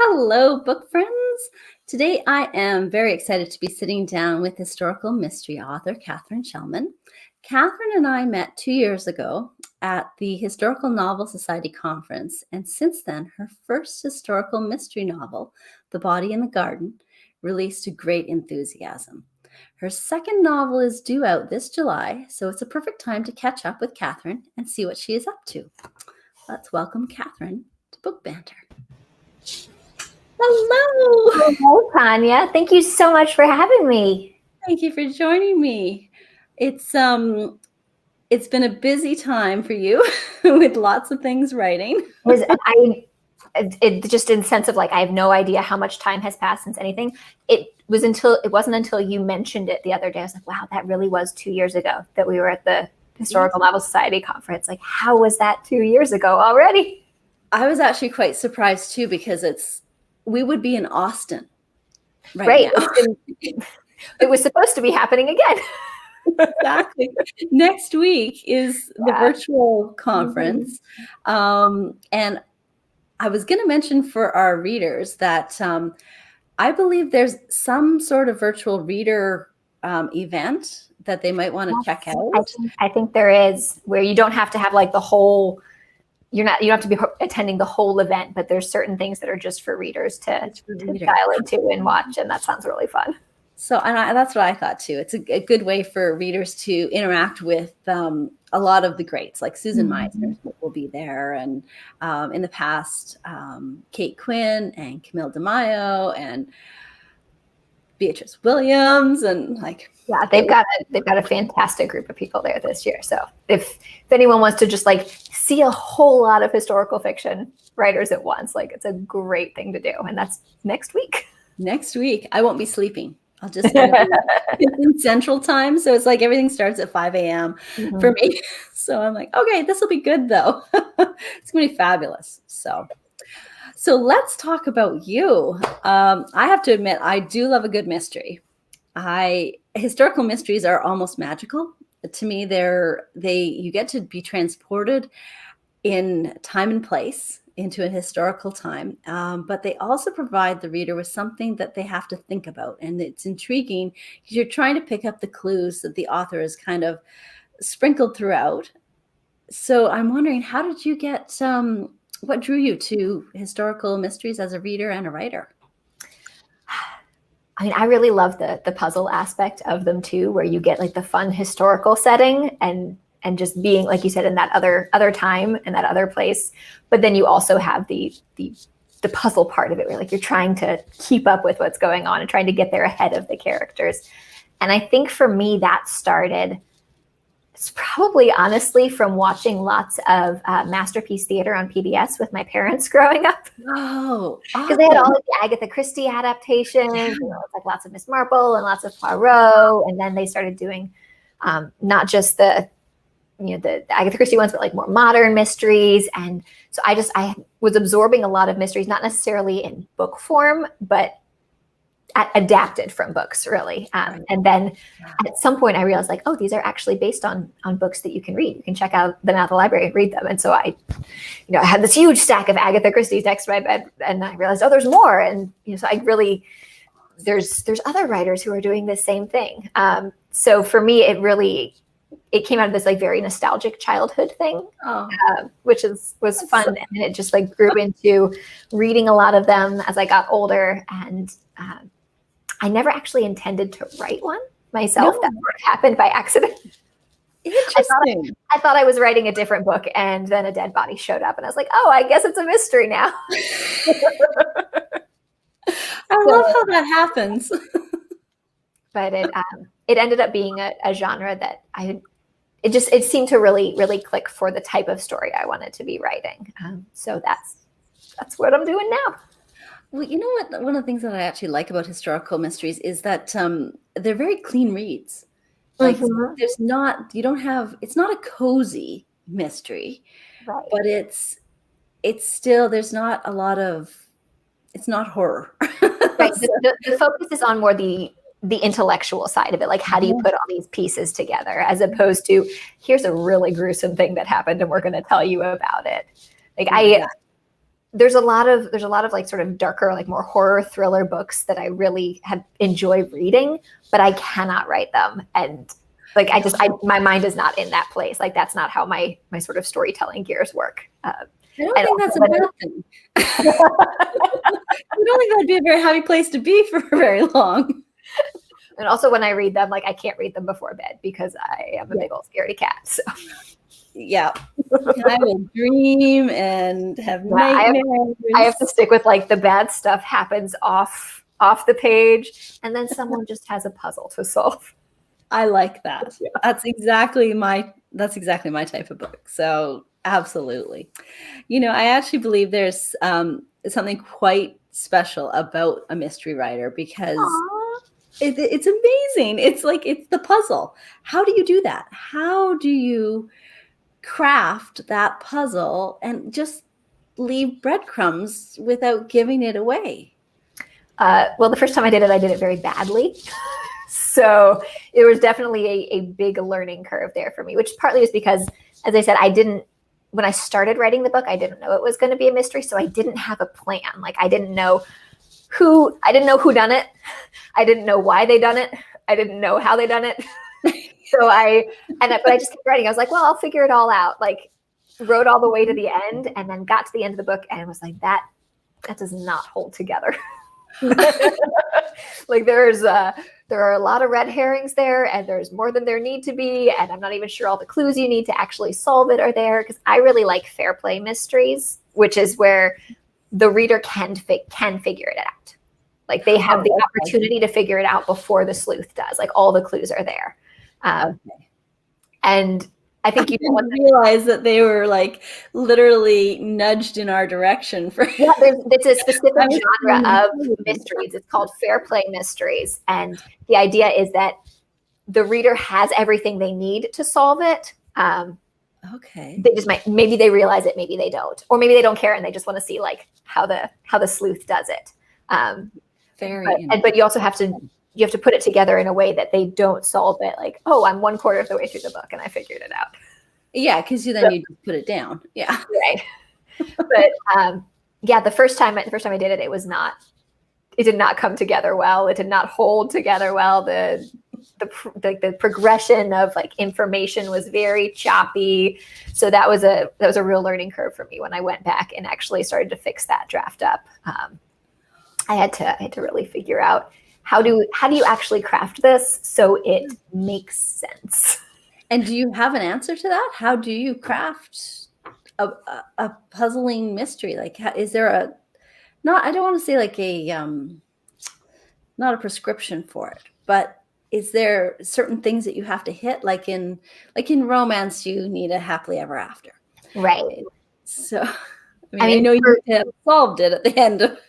Hello, book friends. Today I am very excited to be sitting down with historical mystery author Katharine Schellman. Katharine and I met 2 years ago at the Historical Novel Society conference, and since then, her first historical mystery novel, The Body in the Garden, released to great enthusiasm. Her second novel is due out this July, so it's a perfect time to catch up with Katharine and see what she is up to. Let's welcome Katharine to Book Banter. Hello. Hello, Tanya. Thank you so much for having me. Thank you for joining me. It's been a busy time for you with lots of things writing. It just in the sense of like I have no idea how much time has passed since anything. It wasn't until you mentioned it the other day. I was like, wow, that really was 2 years ago that we were at the Historical Novel Society conference. Like, how was that 2 years ago already? I was actually quite surprised too, because we would be in Austin right now. It was supposed to be happening again. Exactly. Next week is the virtual conference. And I was going to mention for our readers that I believe there's some sort of virtual reader event that they might want to check out. I think there is, where you don't have to have like the whole, you don't have to be attending the whole event, but there's certain things that are just for readers to dial into and watch. And that sounds really fun. So, that's what I thought too. It's a good way for readers to interact with a lot of the greats, like Susan Meisner will be there, and in the past, Kate Quinn and Camille DeMaio and Beatrice Williams, and they've got a fantastic group of people there this year. So if anyone wants to just like see a whole lot of historical fiction writers at once, like it's a great thing to do. And that's next week. Next week, I won't be sleeping. I'll just it's in Central Time, so it's like everything starts at 5 a.m. for me. So I'm like, okay, this will be good though. It's gonna be fabulous. So let's talk about you. I have to admit, I do love a good mystery. Historical mysteries are almost magical to me. You get to be transported in time and place into a historical time, but they also provide the reader with something that they have to think about, and it's intriguing because you're trying to pick up the clues that the author has kind of sprinkled throughout. So I'm wondering, how did you get what drew you to historical mysteries as a reader and a writer? I mean, I really love the puzzle aspect of them too, where you get like the fun historical setting and just being, like you said, in that other time and that other place. But then you also have the puzzle part of it, where like you're trying to keep up with what's going on and trying to get there ahead of the characters. And I think for me, that started, it's probably honestly from watching lots of Masterpiece Theater on PBS with my parents growing up. Oh, because they had all of the Agatha Christie adaptations, like lots of Miss Marple and lots of Poirot, and then they started doing not just the Agatha Christie ones, but like more modern mysteries. And so I was absorbing a lot of mysteries, not necessarily in book form, but adapted from books, really. And then at some point I realized like, oh, these are actually based on books that you can read. You can check them out at the library and read them. And so I had this huge stack of Agatha Christie texts by my bed, and I realized, oh, there's more. And so I really, there's other writers who are doing the same thing. So for me, it came out of this like very nostalgic childhood thing, which was fun. And it just like grew into reading a lot of them as I got older. And I never actually intended to write one myself. No. That sort of happened by accident. Interesting. I thought I was writing a different book, and then a dead body showed up, and I was like, oh, I guess it's a mystery now. I love how that happens. But it ended up being a genre that it seemed to really, really click for the type of story I wanted to be writing. So that's what I'm doing now. Well, you know what? One of the things that I actually like about historical mysteries is that they're very clean reads. Like it's not a cozy mystery, right? But it's still, there's not a lot of, it's not horror. Right. The focus is on more the intellectual side of it. Like, how do you put all these pieces together, as opposed to, here's a really gruesome thing that happened and we're going to tell you about it. Like there's a lot of like sort of darker, like more horror thriller books that I really enjoy reading, but I cannot write them. And like, my mind is not in that place. Like, that's not how my sort of storytelling gears work. I don't think that's a bad thing. I don't think that'd be a very happy place to be for very long. And also when I read them, like, I can't read them before bed because I am a big old scaredy cat. So yeah, I will dream and have nightmares. I have to stick with like the bad stuff happens off the page, and then someone just has a puzzle to solve. I like that. Yeah. That's exactly my type of book. So absolutely. I actually believe there's something quite special about a mystery writer because it's amazing. It's the puzzle. How do you do that? How do you craft that puzzle and just leave breadcrumbs without giving it away? Well, the first time I did it very badly. So it was definitely a big learning curve there for me, which partly was because, as I said, when I started writing the book, I didn't know it was going to be a mystery. So I didn't have a plan. Like, I didn't know who done it. I didn't know why they done it. I didn't know how they done it. But I just kept writing. I was like, well, I'll figure it all out. Like, wrote all the way to the end, and then got to the end of the book and was like, that does not hold together. Like, there are a lot of red herrings there, and there's more than there need to be, and I'm not even sure all the clues you need to actually solve it are there, because I really like fair play mysteries, which is where the reader can figure it out. Like, they have the opportunity to figure it out before the sleuth does. Like, all the clues are there. And I think you don't realize that they were like literally nudged in our direction for. Yeah, it's a specific genre of mysteries. It's called fair play mysteries, and the idea is that the reader has everything they need to solve it. Okay. They just maybe they realize it, maybe they don't, or maybe they don't care and they just want to see like how the sleuth does it. But you also have to put it together in a way that they don't solve it like, oh, I'm 1/4 of the way through the book and I figured it out. Yeah, because you just put it down. Yeah. Right. But the first time I did it, it did not come together well. It did not hold together well. The progression of like information was very choppy. So that was a real learning curve for me when I went back and actually started to fix that draft up. I had to really figure out how do you actually craft this so it makes sense. And do you have an answer to that? How do you craft a puzzling mystery? Like, is there I don't want to say like not a prescription for it, but is there certain things that you have to hit? Like in romance, you need a happily ever after. Right. So, I know you have solved it at the end of.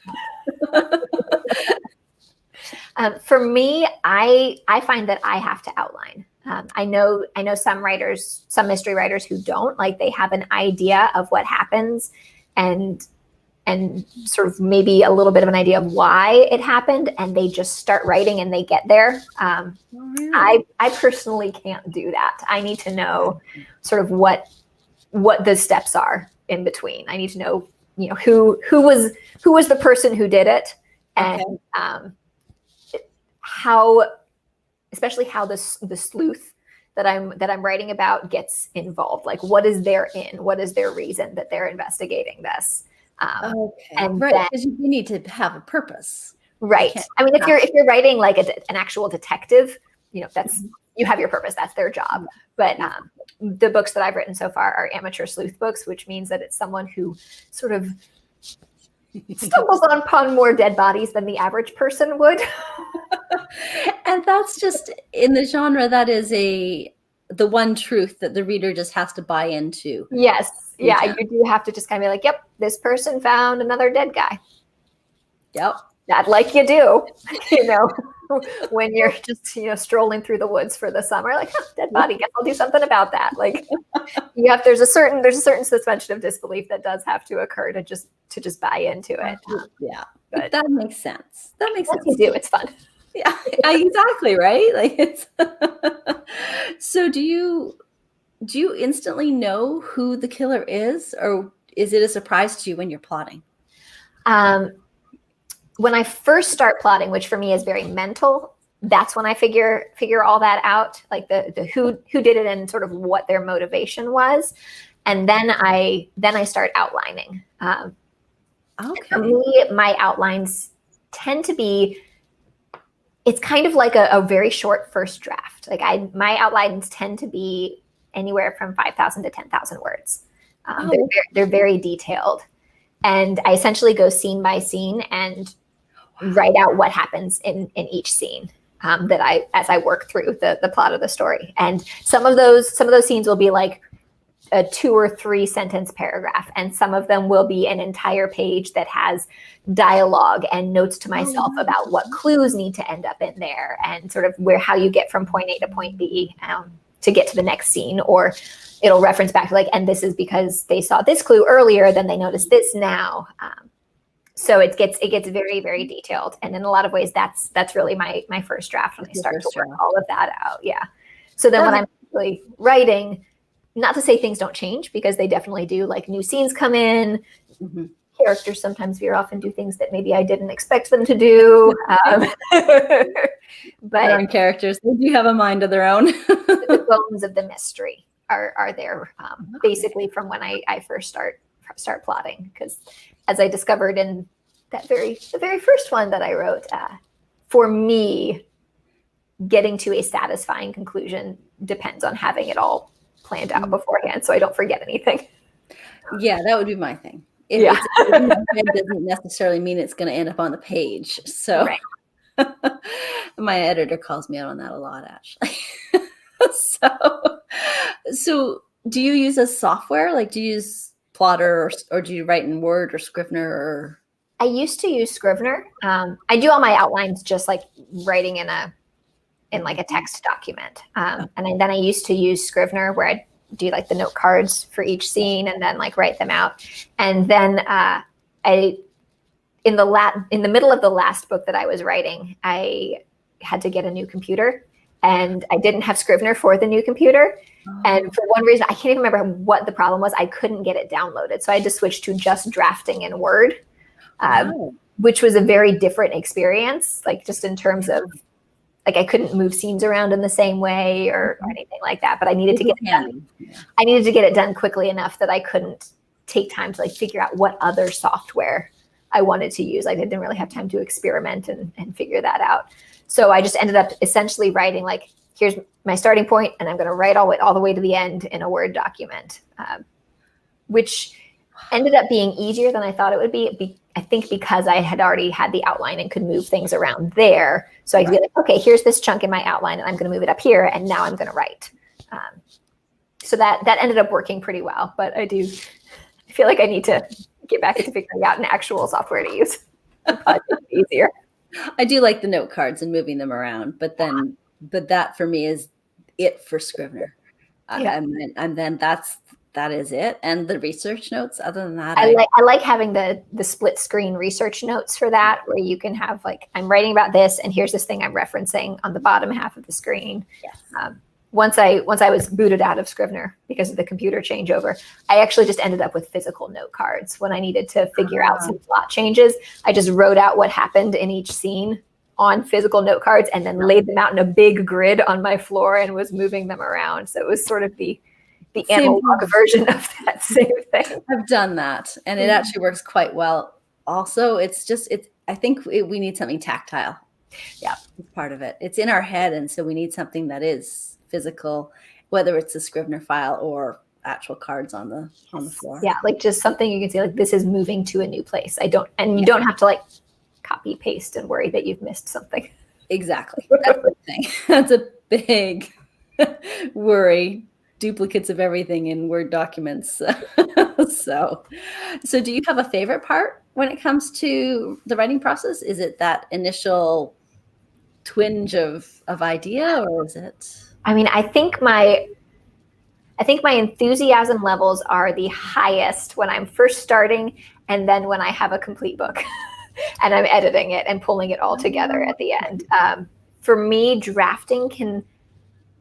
For me, I find that I have to outline. I know some mystery writers who don't, like, they have an idea of what happens and sort of maybe a little bit of an idea of why it happened, and they just start writing and they get there. I personally can't do that. I need to know sort of what the steps are in between. I need to know, who was the person who did it, and especially how the sleuth that I'm writing about gets involved. Like, what is their reason that they're investigating this? And right, because you need to have a purpose. Right. I mean, if you're writing like an actual detective, that's, you have your purpose. That's their job. But the books that I've written so far are amateur sleuth books, which means that it's someone who sort of stumbles upon more dead bodies than the average person would. And that's just, in the genre, that is the one truth that the reader just has to buy into. Yes. Yeah. You do have to just kind of be like, yep, this person found another dead guy. Yep. Not like you do, when you're just, strolling through the woods for the summer, like, dead body, guess I'll do something about that. Like, there's a certain suspension of disbelief that does have to occur to just buy into it. Yeah. But that makes sense. That makes sense. You do. It's fun. Yeah, exactly. Right. Like, it's, so do you instantly know who the killer is, or is it a surprise to you when you're plotting? When I first start plotting, which for me is very mental, that's when I figure all that out, like the who did it and sort of what their motivation was, and then I start outlining. For me, my outlines tend to be, it's kind of like a very short first draft. Like my outlines tend to be anywhere from 5,000 to 10,000 words. They're very detailed, and I essentially go scene by scene and write out what happens in each scene. As I work through the plot of the story. And some of those scenes will be like a 2 or 3 sentence paragraph, and some of them will be an entire page that has dialogue and notes to myself about what clues need to end up in there, and sort of how you get from point A to point B to get to the next scene. Or it'll reference back to like, and this is because they saw this clue earlier, then they noticed this now. So it gets very, very detailed, and in a lot of ways, that's really my first draft when I start to work all of that out. Yeah. So then when I'm actually writing, not to say things don't change, because they definitely do. Like new scenes come in, characters sometimes veer off and do things that maybe I didn't expect them to do. But characters, they do have a mind of their own. The bones of the mystery are there, basically from when I first start plotting, because as I discovered in the very first one that I wrote, for me, getting to a satisfying conclusion depends on having it all planned out beforehand, so I don't forget anything. Yeah, that would be my thing. It doesn't necessarily mean it's going to end up on the page. So my editor calls me out on that a lot, actually. So do you use a software? Like, do you use Plotter, or do you write in Word or Scrivener? Or I used to use Scrivener. I do all my outlines just like writing in like a text document. And then I used to use Scrivener, where I'd do like the note cards for each scene and then like write them out. And then in the middle of the last book that I was writing, I had to get a new computer, and I didn't have Scrivener for the new computer. And for one reason, I can't even remember what the problem was. I couldn't get it downloaded. So I had to switch to just drafting in Word, which was a very different experience, like just in terms of, like I couldn't move scenes around in the same way or anything like that. But I needed to get it done. I needed to get it done quickly enough that I couldn't take time to like figure out what other software I wanted to use. I didn't really have time to experiment and figure that out. So I just ended up essentially writing like, here's my starting point, and I'm going to write all the way to the end in a Word document, which ended up being easier than I thought it would be. I think because I had already had the outline and could move things around there. So I could be like, okay, here's this chunk in my outline, and I'm going to move it up here, and now I'm going to write. So that ended up working pretty well. But I feel like I need to get back into figuring out an actual software to use. It's easier. I do like the note cards and moving them around, but that for me is it for Scrivener. And then that is it. And the research notes, other than that, I like having the split screen research notes for that, where you can have like, I'm writing about this, and here's this thing I'm referencing on the bottom half of the screen. Yes. Once I was booted out of Scrivener because of the computer changeover, I actually just ended up with physical note cards when I needed to figure out some plot changes. I just wrote out what happened in each scene on physical note cards and then laid them out in a big grid on my floor and was moving them around. So it was sort of the analog version of that same thing. I've done that, and it actually works quite well. Also, I think we need something tactile. Yeah, it's part of it. It's in our head, and so we need something that is physical, whether it's a Scrivener file or actual cards on the floor. Yeah, like just something you can see, like this is moving to a new place. You don't have to like copy paste and worry that you've missed something. Exactly. That's the thing. That's a big worry. Duplicates of everything in Word documents. So do you have a favorite part when it comes to the writing process? Is it that initial twinge of idea, or is it? I mean, I think my enthusiasm levels are the highest when I'm first starting, and then when I have a complete book and I'm editing it and pulling it all together at the end. For me, drafting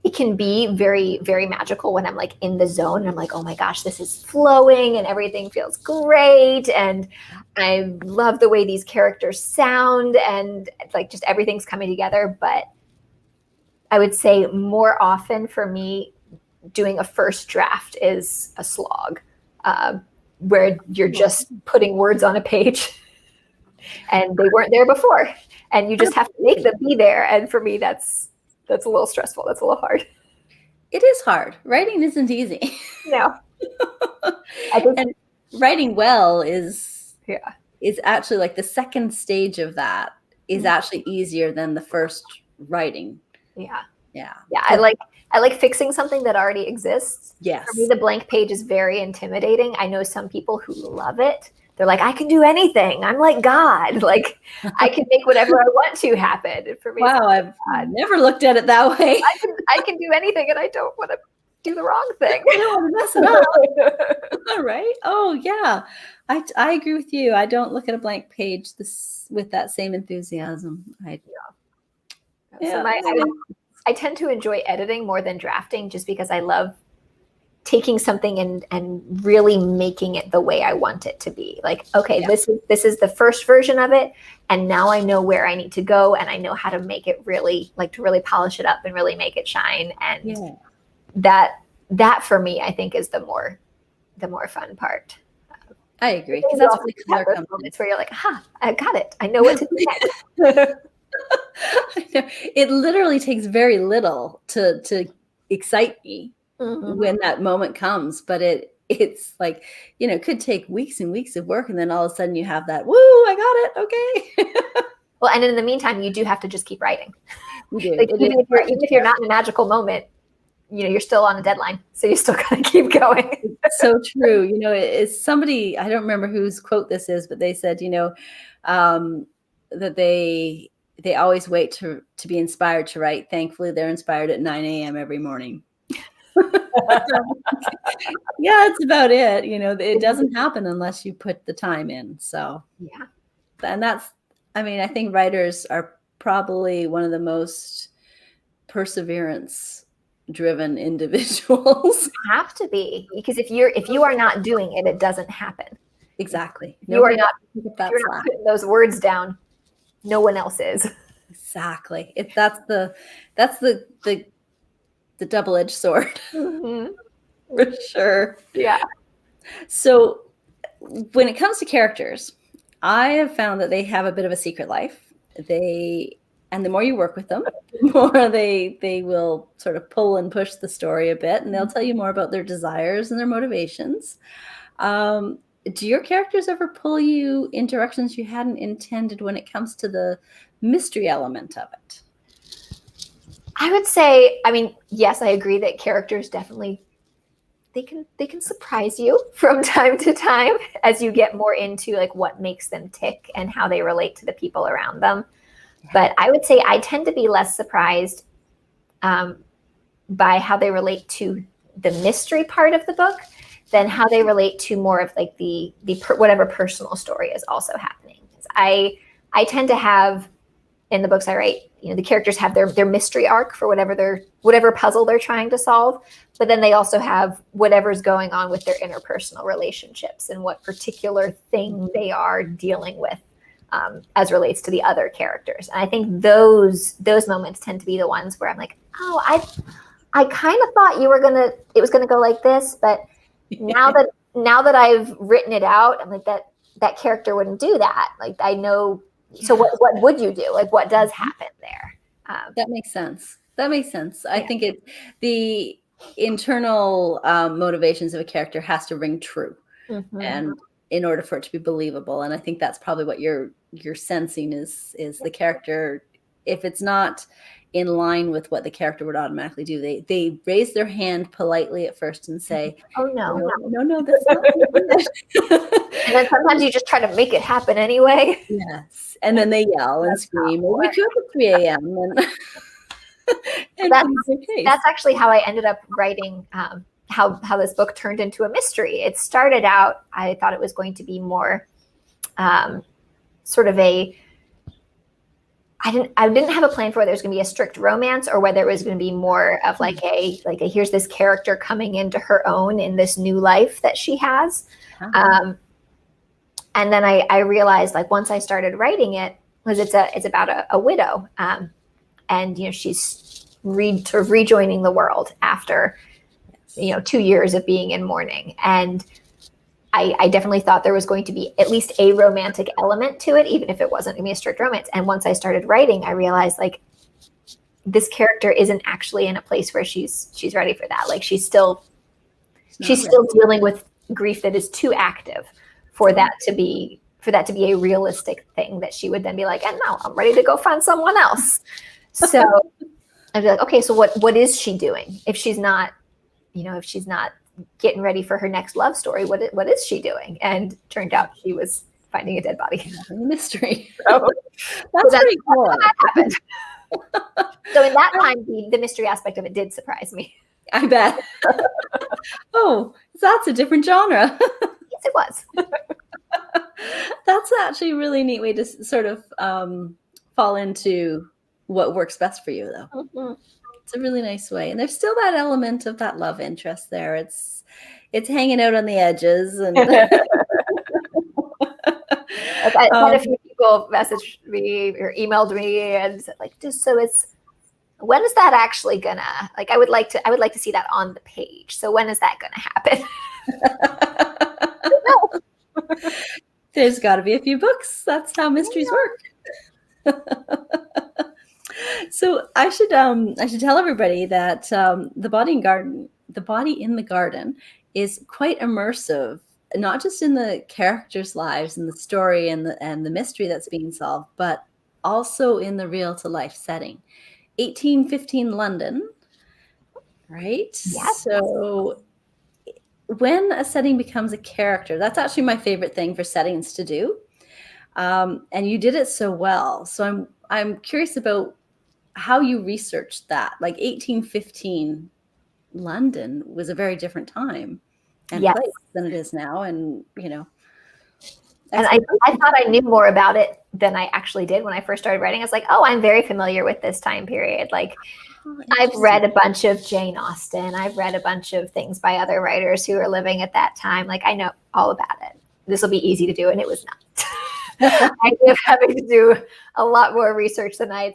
it can be very, very magical when I'm like in the zone and I'm like, oh my gosh, this is flowing and everything feels great. And I love the way these characters sound and like just everything's coming together. But I would say more often for me, doing a first draft is a slog, where you're just putting words on a page and they weren't there before. And you just have to make them be there. And for me, that's a little stressful. That's a little hard. It is hard. Writing isn't easy. No. And writing well is actually like the second stage of that is actually easier than the first writing. Yeah. Yeah. Yeah. I like fixing something that already exists. Yes. For me, the blank page is very intimidating. I know some people who love it. They're like, I can do anything. I'm like God. Like, I can make whatever I want to happen. For me, wow, I've never looked at it that way. I can do anything, and I don't want to do the wrong thing. I don't want to mess it up. All right. Oh yeah, I agree with you. I don't look at a blank page with that same enthusiasm. So I tend to enjoy editing more than drafting, just because I love taking something and really making it the way I want it to be. Like, okay, this is the first version of it, and now I know where I need to go, and I know how to make it really, like, to really polish it up and really make it shine. And that for me, I think, is the more fun part. I agree. Because that's what the color comes moments where you're like, I got it. I know what to do next. It literally takes very little to excite me. Mm-hmm. When that moment comes, but it's like, it could take weeks and weeks of work, and then all of a sudden you have that, woo, I got it, okay. Well, and in the meantime, you do have to just keep writing. You do. Like, even if you're not in a magical moment, you're still on a deadline, so you still gotta keep going. It's so true. It's somebody, I don't remember whose quote this is, but they said, that they always wait to be inspired to write. Thankfully, they're inspired at 9 a.m. every morning. Yeah, it's about it. It doesn't happen unless you put the time in. So yeah, and I think writers are probably one of the most perseverance driven individuals. Have to be, because if you are not doing it, it doesn't happen. Exactly. You're not putting those words down, no one else is. Exactly. That's the double-edged sword. Mm-hmm. For sure. Yeah. So when it comes to characters, I have found that they have a bit of a secret life. And the more you work with them, the more they will sort of pull and push the story a bit, and they'll tell you more about their desires and their motivations. Do your characters ever pull you in directions you hadn't intended when it comes to the mystery element of it? I would say, yes, I agree that characters definitely, they can surprise you from time to time as you get more into like what makes them tick and how they relate to the people around them. But I would say I tend to be less surprised by how they relate to the mystery part of the book than how they relate to more of like the whatever personal story is also happening. I tend to have, in the books I write, the characters have their mystery arc for whatever puzzle they're trying to solve, but then they also have whatever's going on with their interpersonal relationships and what particular thing they are dealing with as relates to the other characters. And I think those moments tend to be the ones where I'm like, oh, I kind of thought it was gonna go like this, but now that I've written it out, I'm like, that character wouldn't do that. Like, I know. So what would you do? Like, what does happen there? That makes sense. I think the internal motivations of a character has to ring true, and in order for it to be believable. And I think that's probably what you're sensing is the character. If it's not in line with what the character would automatically do, they raise their hand politely at first and say, "Oh no, that's not." And then sometimes you just try to make it happen anyway. Yes, and then they yell and scream. Well, we could at 3 a.m. And that's actually how I ended up writing. How this book turned into a mystery. It started out, I thought it was going to be more sort of a I didn't have a plan for whether it was going to be a strict romance or whether it was going to be more of like a here's this character coming into her own in this new life that she has. And then I realized, like, once I started writing it, because it's about a widow, and she's sort of rejoining the world after 2 years of being in mourning, and I definitely thought there was going to be at least a romantic element to it, even if it wasn't going to be a strict romance. And once I started writing, I realized, like, this character isn't actually in a place where she's ready for that. Like, she's still dealing with grief that is too active for that to be a realistic thing that she would then be like, and now I'm ready to go find someone else. So I'd be like, okay, so what is she doing? If she's not getting ready for her next love story, what is she doing? And turned out she was finding a dead body. Mystery. So that's pretty cool. That happened. So in that time, the mystery aspect of it did surprise me. I bet. Oh, that's a different genre. Yes, it was. That's actually a really neat way to sort of fall into what works best for you, though. Mm-hmm. It's a really nice way. And there's still that element of that love interest there. It's hanging out on the edges. And I've had a few people message me or emailed me and said, like, when is that actually gonna, like, I would like to see that on the page. So when is that gonna happen? No. There's got to be a few books. That's how mysteries work. So I should tell everybody that the Body in the Garden is quite immersive, not just in the characters' lives and the story and the mystery that's being solved, but also in the real to life setting. 1815 London, right? Yes. So when a setting becomes a character, that's actually my favorite thing for settings to do. And you did it so well. So I'm curious about how you researched that. Like 1815 London was a very different time and place than it is now. And, and I thought I knew more about it than I actually did when I first started writing. I was like, oh, I'm very familiar with this time period. Like, I've read a bunch of Jane Austen. I've read a bunch of things by other writers who were living at that time. Like, I know all about it. This will be easy to do. And it was not. I ended up having to do a lot more research than I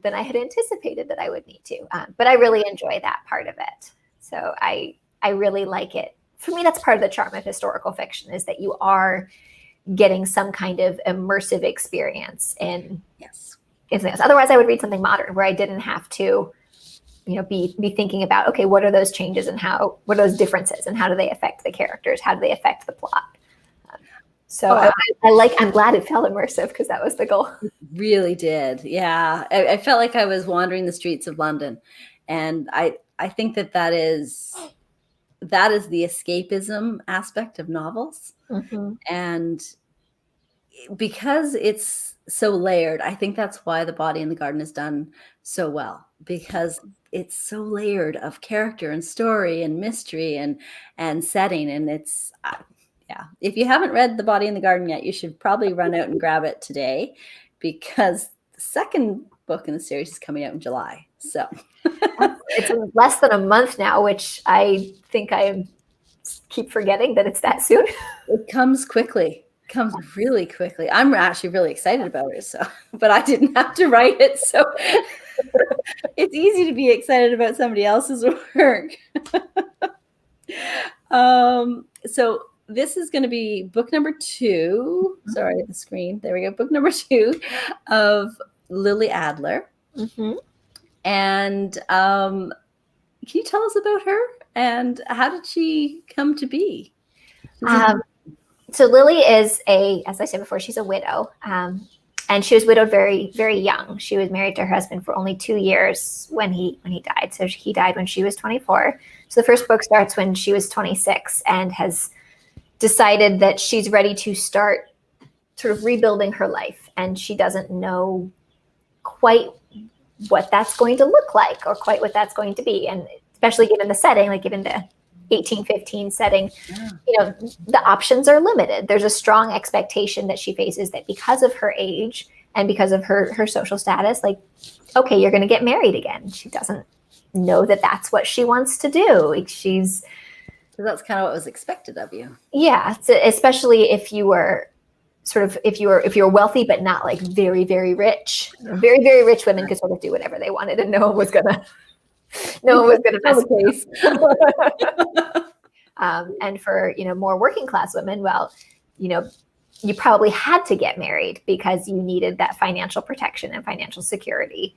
had anticipated that I would need to. But I really enjoy that part of it. So I really like it. For me, that's part of the charm of historical fiction, is that you are getting some kind of immersive experience in something else. Otherwise, I would read something modern where I didn't have to, be thinking about, okay, what are those changes and what are those differences and how do they affect the characters? How do they affect the plot? I'm glad it felt immersive, because that was the goal. It really did. Yeah. I felt like I was wandering the streets of London. And I think that is the escapism aspect of novels. Mm-hmm. And because it's so layered, I think that's why The Body in the Garden is done so well, because it's so layered of character and story and mystery and setting. And it's, if you haven't read The Body in the Garden yet, you should probably run out and grab it today, because the second book in the series is coming out in July. So it's less than a month now, which I think I keep forgetting that it's that soon. It comes quickly. It comes really quickly. I'm actually really excited about it. So, but I didn't have to write it. So it's easy to be excited about somebody else's work. So this is going to be book number 2. Sorry, the screen. There we go. Book number 2 of Lily Adler. Mm-hmm. And can you tell us about her and how did she come to be? So Lily is as I said before, she's a widow. And she was widowed very, very young. She was married to her husband for only 2 years when he died. So he died when she was 24. So the first book starts when she was 26 and has decided that she's ready to start sort of rebuilding her life. And she doesn't know quite what that's going to look like or quite what that's going to be. And especially given the setting, like given the 1815 setting, the options are limited. There's a strong expectation that she faces that because of her age And because of her social status, like, okay, you're going to get married again. She doesn't know that that's what she wants to do. Like So that's kind of what was expected of you. Yeah. So especially if you were if you're wealthy, but not like very, very rich. Very, very rich women could sort of do whatever they wanted, and no one was gonna mess with them. And for more working class women, well, you probably had to get married because you needed that financial protection and financial security,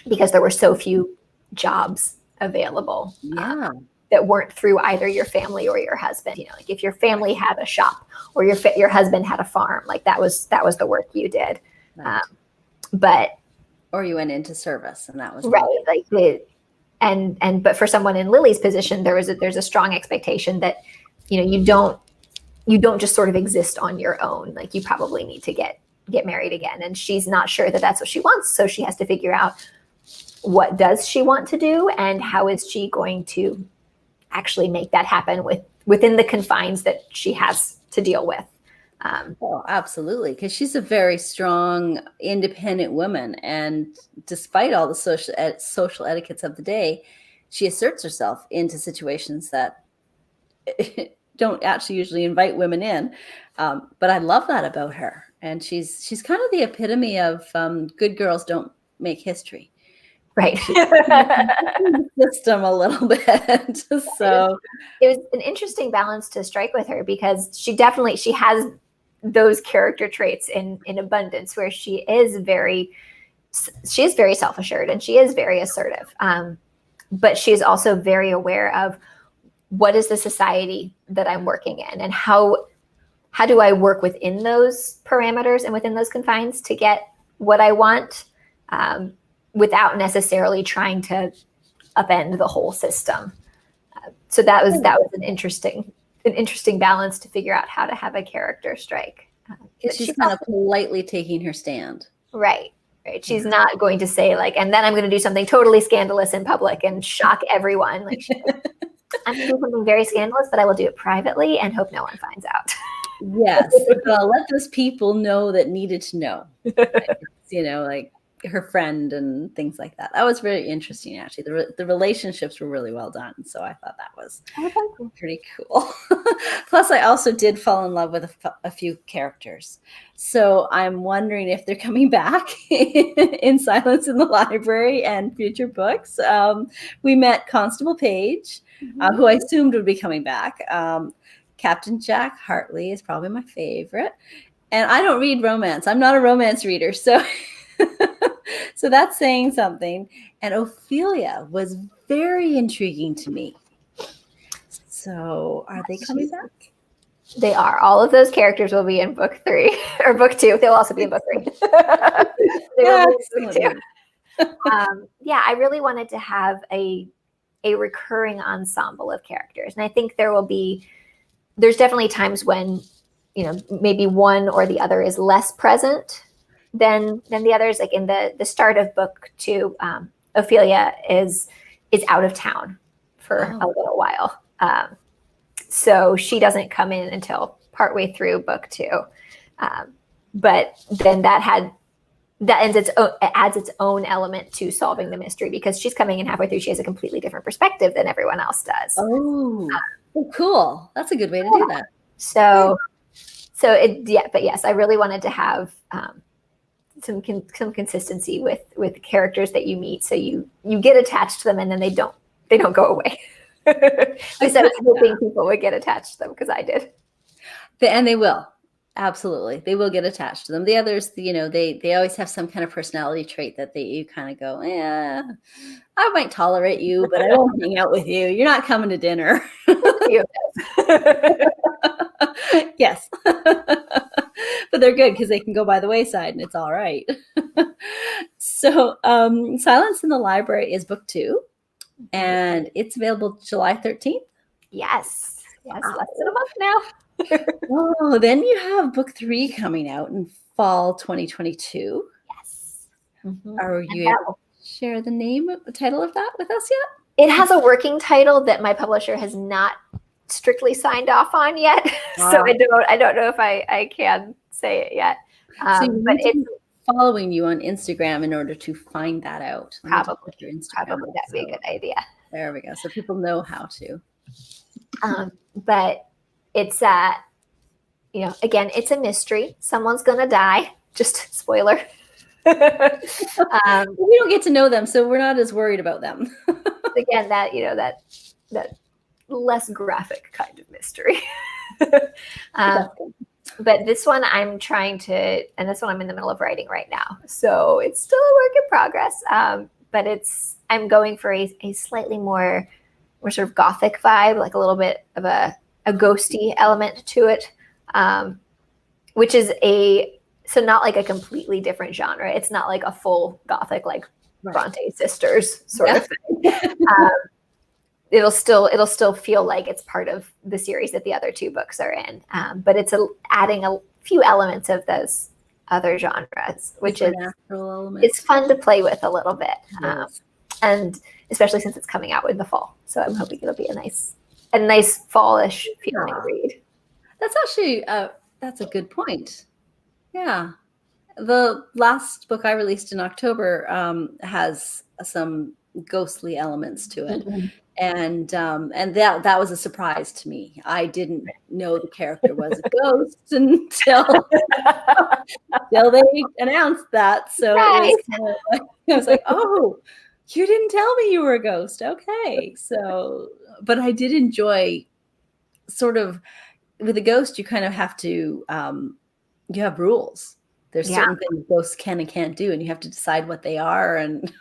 because there were so few jobs available. Yeah. That weren't through either your family or your husband. Like if your family had a shop or your husband had a farm, like that was the work you did. Right. Or you went into service, and that was right. But for someone in Lily's position, there's a strong expectation that you don't just sort of exist on your own. Like you probably need to get married again, and she's not sure that that's what she wants, so she has to figure out what does she want to do and how is she going to actually make that happen within the confines that she has to deal with. Absolutely, because she's a very strong, independent woman, and despite all the social etiquettes of the day, she asserts herself into situations that don't actually usually invite women in. But I love that about her, and she's kind of the epitome of good girls don't make history. Right. System a little bit. So it was an interesting balance to strike with her, because she has those character traits in abundance, where she is very self-assured and she is very assertive. But she is also very aware of what is the society that I'm working in, and how do I work within those parameters and within those confines to get what I want, without necessarily trying to upend the whole system. So that was an interesting balance to figure out how to have a character strike. She's kind of politely taking her stand. Right. She's not going to say like, and then I'm going to do something totally scandalous in public and shock everyone. Like, I'm going to do something very scandalous, but I will do it privately and hope no one finds out. Yes. I'll let those people know that needed to know. Like her friend and things like that. That was very interesting, actually. The relationships were really well done, so I thought that was pretty cool. Plus, I also did fall in love with a few characters, so I'm wondering if they're coming back in Silence in the Library and future books. We met Constable Page, who I assumed would be coming back. Captain Jack Hartley is probably my favorite, and I don't read romance. I'm not a romance reader, so so that's saying something. And Ophelia was very intriguing to me. So are they coming back? They are. All of those characters will be in book 3 or book 2. They'll also be in book 3. They will be in book 2. I really wanted to have a recurring ensemble of characters. And I think there's definitely times when, maybe one or the other is less present than the others. Like in the start of book 2, Ophelia is out of town for a little while. So she doesn't come in until partway through book 2. But then that adds its own element to solving the mystery, because she's coming in halfway through. She has a completely different perspective than everyone else does. Oh, cool. That's a good way to do that. But yes, I really wanted to have some consistency with characters that you meet, so you get attached to them, and then they don't go away. I was hoping people would get attached to them, because I did. And they will. Absolutely. They will get attached to them. The others, they always have some kind of personality trait that you kind of go, I might tolerate you, but I won't hang out with you. You're not coming to dinner. Yes. But they're good because they can go by the wayside and it's all right. So Silence in the Library is book 2, and it's available July 13th. Yes. Less than a month now. Oh, then you have book 3 coming out in fall 2022. Yes. Are you able to share the title of that with us yet? It has a working title that my publisher has not strictly signed off on yet. So I don't know if I can say it yet. So you but need to it's be following you on Instagram in order to find that out. probably Your Instagram that'd be a good idea. There we go. So people know how to. But it's again, it's a mystery. Someone's gonna die. Just spoiler. We don't get to know them, so we're not as worried about them. Again, that less graphic kind of mystery. But this one I'm trying to, and this one I'm in the middle of writing right now. So it's still a work in progress. But I'm going for a slightly more sort of gothic vibe, like a little bit of a ghosty element to it, which is so not like a completely different genre. It's not like a full gothic, like Bronte sisters sort of thing. It'll still feel like it's part of the series that the other two books are in. But it's adding a few elements of those other genres, which is it's fun to play with a little bit. Yes. And especially since it's coming out in the fall. So I'm hoping it'll be a nice fallish feeling read. That's actually, that's a good point. Yeah. The last book I released in October has some ghostly elements to it. Mm-hmm. And that was a surprise to me. I didn't know the character was a ghost until they announced that. So it was I was like, oh, you didn't tell me you were a ghost. Okay. So, but I did enjoy sort of with a ghost, you kind of have to, you have rules. There's certain things ghosts can and can't do, and you have to decide what they are. And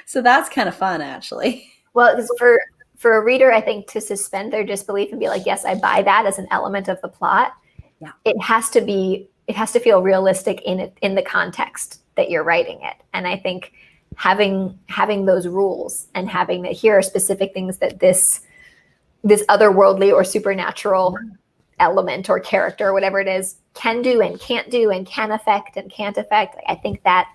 so that's kind of fun, actually. Well, because for a reader, I think to suspend their disbelief and be like, yes, I buy that as an element of the plot. Yeah. It has to feel realistic in the context that you're writing it. And I think having those rules and having that here are specific things that this otherworldly or supernatural element or character or whatever it is can do and can't do and can affect and can't affect. I think that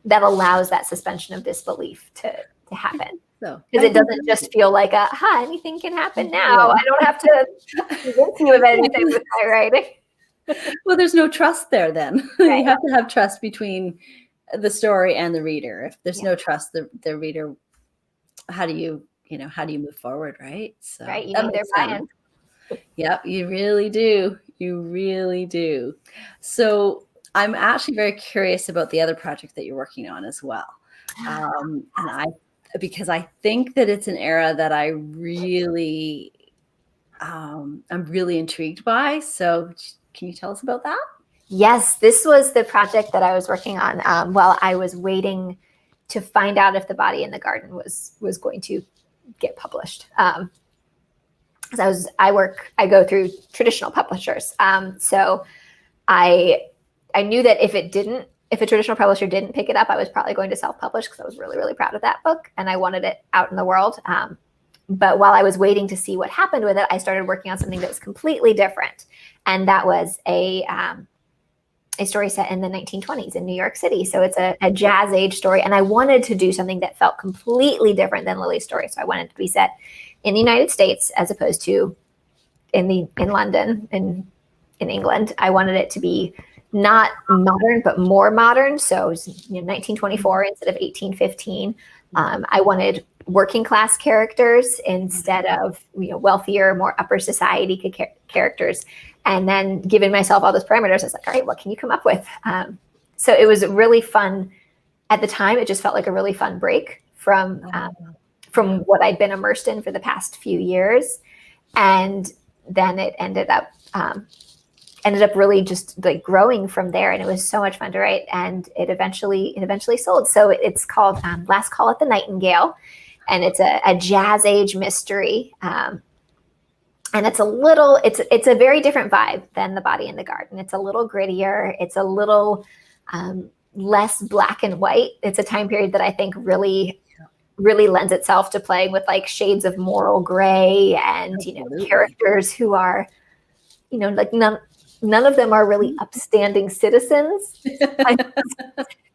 allows that suspension of disbelief to happen. Because it doesn't just feel like anything can happen now. I don't have to convince you of anything with my writing. Well, there's no trust there then. Right. You have to have trust between the story and the reader. If there's no trust, the reader, how do you move forward, right? So right, you need their buy-in. Yep, you really do. You really do. So I'm actually very curious about the other project that you're working on as well. Because I think that it's an era that I really, I'm really intrigued by. So can you tell us about that? Yes, this was the project that I was working on while I was waiting to find out if The Body in the Garden was going to get published. Because I go through traditional publishers. So I knew that if a traditional publisher didn't pick it up, I was probably going to self-publish because I was really, really proud of that book and I wanted it out in the world. But while I was waiting to see what happened with it, I started working on something that was completely different. And that was a story set in the 1920s in New York City. So it's a jazz age story. And I wanted to do something that felt completely different than Lily's story. So I wanted to be set in the United States as opposed to in London, in England. I wanted it to be not modern, but more modern. So it was, 1924 instead of 1815. I wanted working class characters instead of wealthier, more upper society characters. And then giving myself all those parameters, I was like, all right, what can you come up with? So it was really fun. At the time, it just felt like a really fun break from what I'd been immersed in for the past few years. And then it ended up really just like growing from there. And it was so much fun to write. And it eventually sold. So it's called Last Call at the Nightingale. And it's a jazz age mystery. And it's a very different vibe than The Body in the Garden. It's a little grittier. It's a little less black and white. It's a time period that I think really lends itself to playing with like shades of moral gray and, characters who are, like none of them are really upstanding citizens.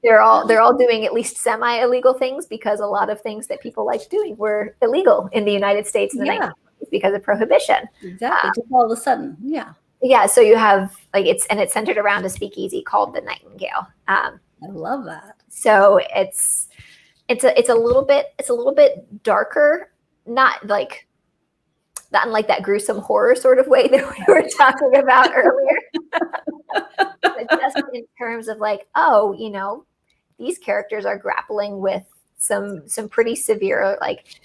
They're all doing at least semi-illegal things because a lot of things that people liked doing were illegal in the United States in the 1920s because of prohibition. Exactly. Just all of a sudden. Yeah. Yeah, so you have like it's centered around a speakeasy called the Nightingale. I love that. So it's a little bit darker, not unlike that gruesome horror sort of way that we were talking about earlier. But just in terms of like, oh, these characters are grappling with some pretty severe, like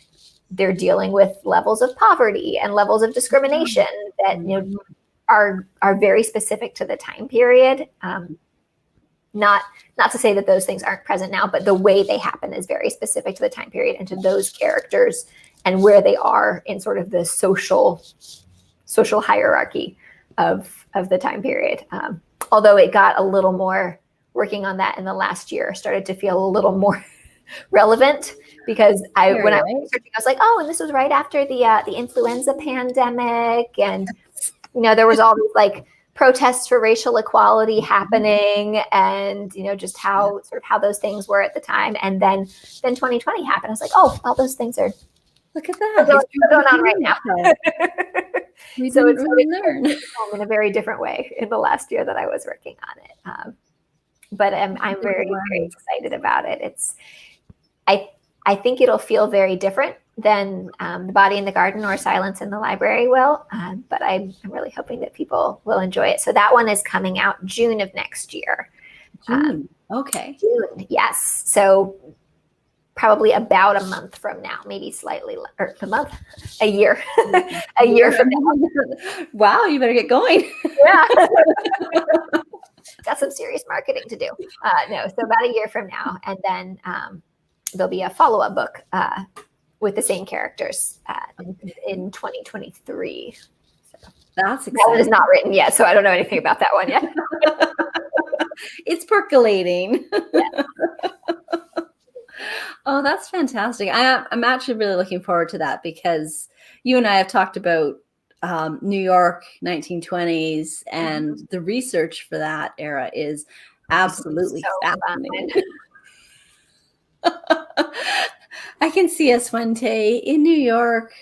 they're dealing with levels of poverty and levels of discrimination that are very specific to the time period. Not to say that those things aren't present now, but the way they happen is very specific to the time period and to those characters and where they are in sort of the social hierarchy of the time period. Although it got a little more, working on that in the last year, started to feel a little more relevant, because when I was researching, I was like, oh, and this was right after the influenza pandemic, and there was all these like protests for racial equality happening, and just how those things were at the time. And then 2020 happened. I was like, oh, all those things are, look at that, going on right now. We so didn't really learn in a very different way in the last year that I was working on it. But I'm very, very excited about it. I think it'll feel very different than The Body in the Garden or Silence in the Library will, but I'm really hoping that people will enjoy it. So that one is coming out June of next year. June. Okay. June, yes. So probably about a month from now, maybe slightly, or a year, a year from now. Wow, you better get going. Yeah. Got some serious marketing to do. No, so about a year from now. And then there'll be a follow-up book with the same characters in 2023. So that's exciting. That one is not written yet, so I don't know anything about that one yet. It's percolating. Yeah. Oh, that's fantastic. I'm actually really looking forward to that, because you and I have talked about New York 1920s, and the research for that era is absolutely fascinating. I can see us one day in New York.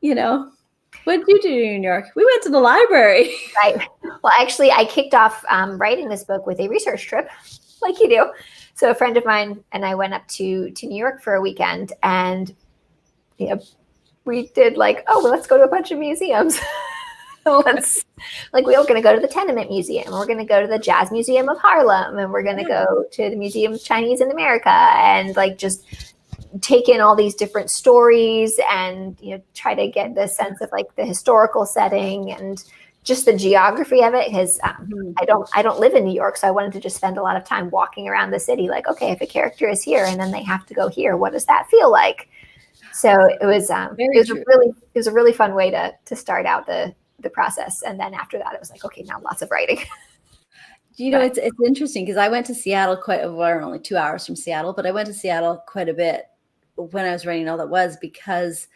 What did you do in New York? We went to the library. Right. Well, actually, I kicked off writing this book with a research trip, like you do. So a friend of mine and I went up to New York for a weekend, and we did like, oh, well, let's go to a bunch of museums. We were going to go to the Tenement Museum, we're going to go to the Jazz Museum of Harlem, and we're going to go to the Museum of Chinese in America, and like just take in all these different stories and try to get the sense of like the historical setting and just the geography of it, because I don't live in New York, so I wanted to just spend a lot of time walking around the city. Like, okay, if a character is here and then they have to go here, what does that feel like? So it was a really fun way to start out the process. And then after that, it was like, okay, now lots of writing. It's interesting, because I went to Seattle we're only 2 hours from Seattle, but I went to Seattle quite a bit when I was writing All That Was, because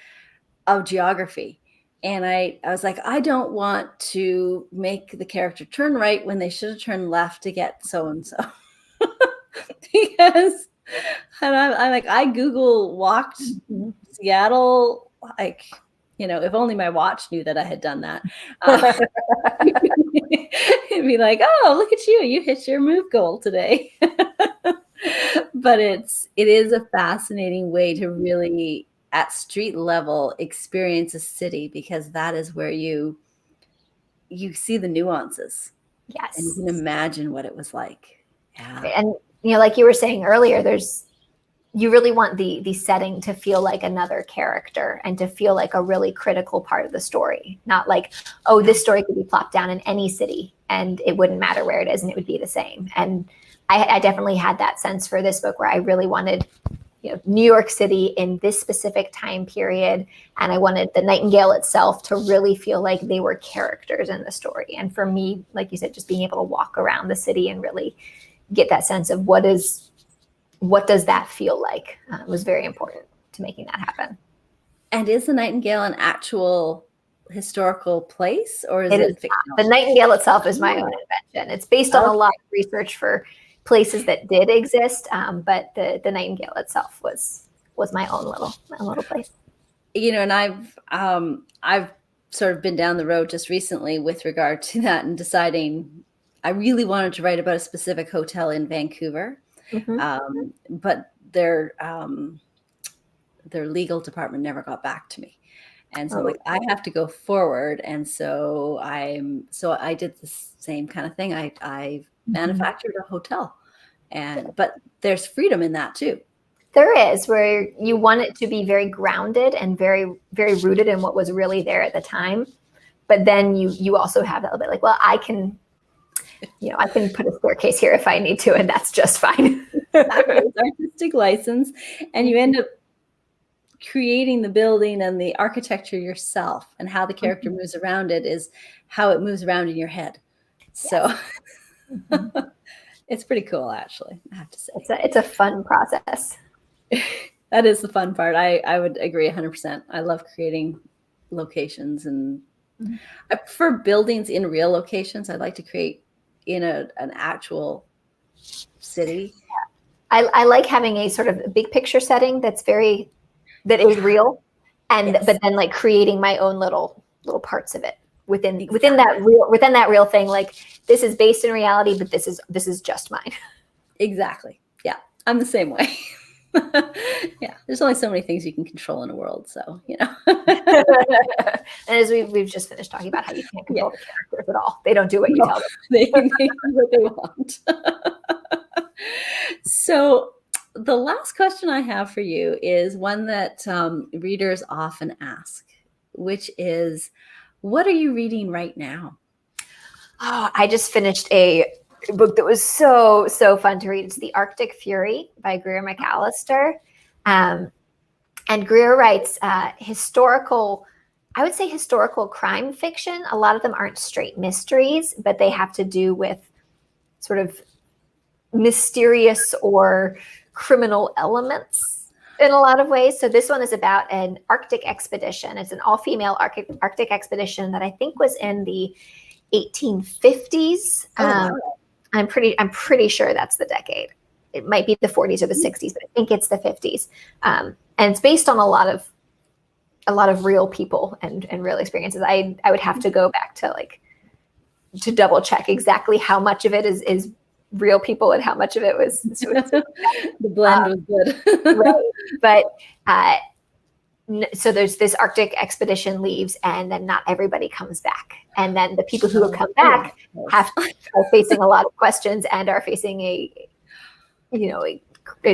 of geography. And I was like, I don't want to make the character turn right when they should have turned left to get so-and-so. Because, and I'm like, I Google walked Seattle, like, if only my watch knew that I had done that. It'd be like, oh, look at you. You hit your move goal today. But it is a fascinating way to really, at street level, experience a city, because that is where you see the nuances. Yes. And you can imagine what it was like. Yeah. And, like you were saying earlier, you really want the setting to feel like another character and to feel like a really critical part of the story. Not like, oh, this story could be plopped down in any city and it wouldn't matter where it is and it would be the same. And I definitely had that sense for this book, where I really wanted New York City in this specific time period. And I wanted the Nightingale itself to really feel like they were characters in the story. And for me, like you said, just being able to walk around the city and really get that sense of what does that feel like was very important to making that happen. And is the Nightingale an actual historical place, or is it fictional? The Nightingale itself is my own invention. It's based on a lot of research for places that did exist, but the Nightingale itself was my own little place. And I've sort of been down the road just recently with regard to that and deciding I really wanted to write about a specific hotel in Vancouver, but their legal department never got back to me. And so I'm like, I have to go forward. And so I did the same kind of thing. I manufactured a hotel, but there's freedom in that too. There is, where you want it to be very grounded and very, very rooted in what was really there at the time. But then you also have that little bit like, well, I can put a staircase here if I need to, and that's just fine. It's artistic license, and you end up creating the building and the architecture yourself, and how the character moves around it is how it moves around in your head. So it's pretty cool, actually, I have to say. It's a fun process. That is the fun part. I would agree 100%. I love creating locations, and I prefer buildings in real locations. I like to create in an actual city. I like having a sort of big picture setting that is real, and but then like creating my own little parts of it within that real thing. Like, this is based in reality, but this is just mine. Exactly. Yeah, I'm the same way. Yeah, there's only so many things you can control in a world, so And as we've just finished talking about how you can't control the characters at all. They don't do what you tell them. They do what they want. So the last question I have for you is one that readers often ask, which is, what are you reading right now? Oh, I just finished a book that was so fun to read. It's The Arctic Fury by Greer McAllister. And Greer writes historical crime fiction. A lot of them aren't straight mysteries, but they have to do with sort of mysterious or criminal elements in a lot of ways. So this one is about an Arctic expedition. It's an all-female Arctic expedition that I think was in the 1850s. Wow. I'm pretty sure that's the decade. It might be the 40s or the 60s, but I think it's the 50s. And it's based on a lot of real people and real experiences. I would have to go back to double check exactly how much of it is real people and how much of it was the blend was good. Right. But so there's this Arctic expedition leaves, and then not everybody comes back. And then the people who come back are facing a lot of questions and are facing a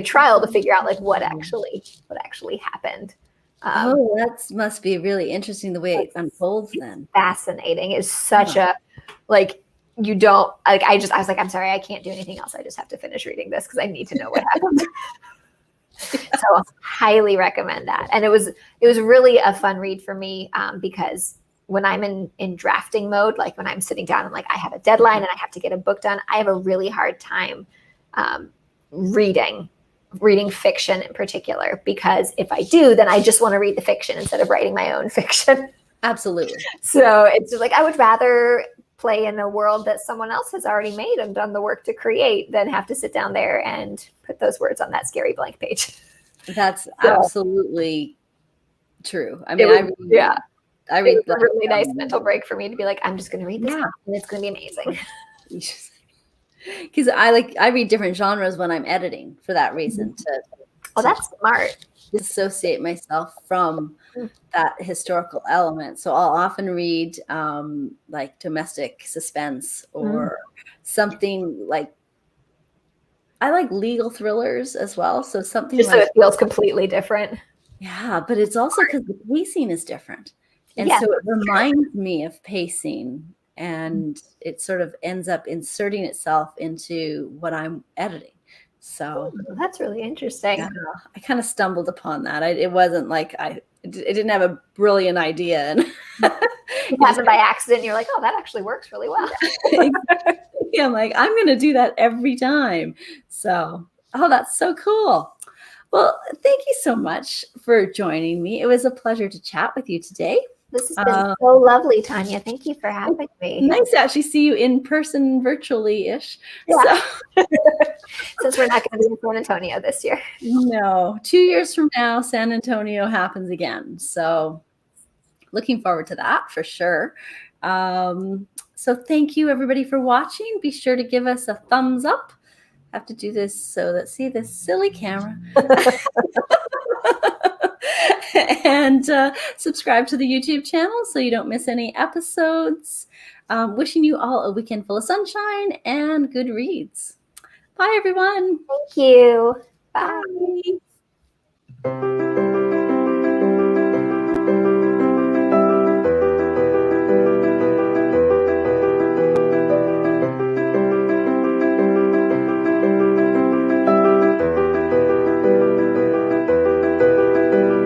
trial to figure out like what actually happened. That must be really interesting the way it unfolds then. Fascinating. It's such a you don't like. I was like, I'm sorry, I can't do anything else. I just have to finish reading this because I need to know what happened. So highly recommend that. And it was really a fun read for me because when I'm in drafting mode, like when I'm sitting down and like I have a deadline and I have to get a book done, I have a really hard time reading fiction in particular, because if I do, then I just want to read the fiction instead of writing my own fiction. Absolutely. So it's just like, I would rather play in a world that someone else has already made and done the work to create than have to sit down there and put those words on that scary blank page. That's absolutely true. I mean, I read a really nice mental break for me to be like, I'm just going to read this and it's going to be amazing. Because I read different genres when I'm editing for that reason. That's smart. Dissociate myself from that historical element. So I'll often read like domestic suspense or something like, I like legal thrillers as well. So something just so it feels completely different. Yeah, but it's also because the pacing is different. And so it reminds me of pacing, and it sort of ends up inserting itself into what I'm editing. So that's really interesting. Yeah, I kind of stumbled upon that. It wasn't like it didn't have a brilliant idea. And it happened by accident. You're like, oh, that actually works really well. Yeah, I'm like, I'm going to do that every time. So, that's so cool. Well, thank you so much for joining me. It was a pleasure to chat with you today. This has been so lovely, Tanya. Thank you for having me. Nice to actually see you in person, virtually-ish. Yeah. So. Since we're not going to be in San Antonio this year. No. 2 years from now, San Antonio happens again. So looking forward to that for sure. So thank you everybody for watching. Be sure to give us a thumbs up. I have to do this so that, see this silly camera. And subscribe to the YouTube channel so you don't miss any episodes. Wishing you all a weekend full of sunshine and good reads. Bye, everyone. Thank you. Bye. Bye.